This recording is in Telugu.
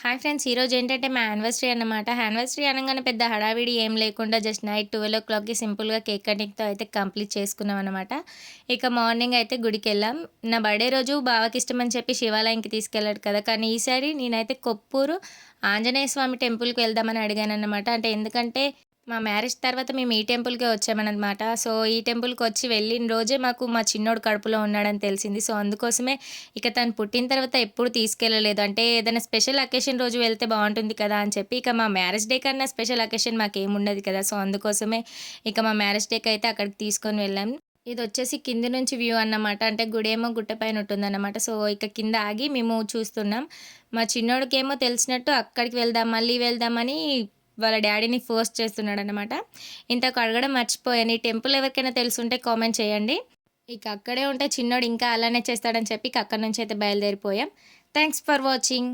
Hi friends! ఈరోజు ఏంటంటే మా యానివర్సరీ అన్నమాట. యానివర్సరీ అనంగానే పెద్ద హడావిడి ఏం లేకుండా జస్ట్ నైట్ 12:00కి సింపుల్‌గా కేక్ కటింగ్‌తో అయితే కంప్లీట్ చేసుకున్నామనమాట. ఇక మార్నింగ్ అయితే గుడికెళ్ళాం. నా బర్త్‌డే రోజు బావకి ఇష్టమని చెప్పి శివాలయంకి తీసుకెళ్ళాడు కదా! కానీ ఈసారి నేనైతే కొప్పూరు ఆంజనేయ స్వామి టెంపుల్‌కి వెళ్దామని అడిగానన్నమాట. అంటే ఎందుకంటే మా మ్యారేజ్ తర్వాత మేము ఈ టెంపుల్‌కే వచ్చామనమాట. సో, ఈ టెంపుల్‌కొచ్చి వెళ్ళిన రోజే మాకు మా చిన్నోడు కడుపులో ఉన్నాడని తెలిసింది. సో, అందుకోసమే ఇక తను పుట్టిన తర్వాత ఎప్పుడు తీసుకెళ్ళలేదు. అంటే ఏదైనా స్పెషల్ అకేషన్ రోజు వెళ్తే బావుంటుంది కదా! అని చెప్పి ఇక మా మ్యారేజ్ డే కన్నా స్పెషల్ అకేషన్ మాకేముండదు కదా! సో, అందుకోసమే ఇక మా మ్యారేజ్ డేకయితే అక్కడికి తీసుకొని వెళ్ళాం. ఇదొచ్చేసి కింది నుంచి వ్యూ అన్నమాట. అంటే గుడేమో గుట్ట పైన ఉంటుందన్నమాట. సో, ఇక కింద ఆగి మేము చూస్తున్నాం. మా చిన్నోడికేమో తెలిసినట్టు అక్కడికి వెళ్దాం, మళ్ళీ వెళ్దామని వాళ్ళ డ్యాడీని ఫోర్స్ చేస్తున్నాడనమాట. ఇంతకు అడగడం మర్చిపోయాను. ఈ టెంపుల్ ఎవరికైనా తెలిసుంటే కామెంట్ చేయండి. ఇక అక్కడే ఉంటే చిన్నోడు ఇంకా అలానే చేస్తాడని చెప్పి ఇక అక్కడి నుంచయితే బయలుదేరిపోయాం. Thanks for watching.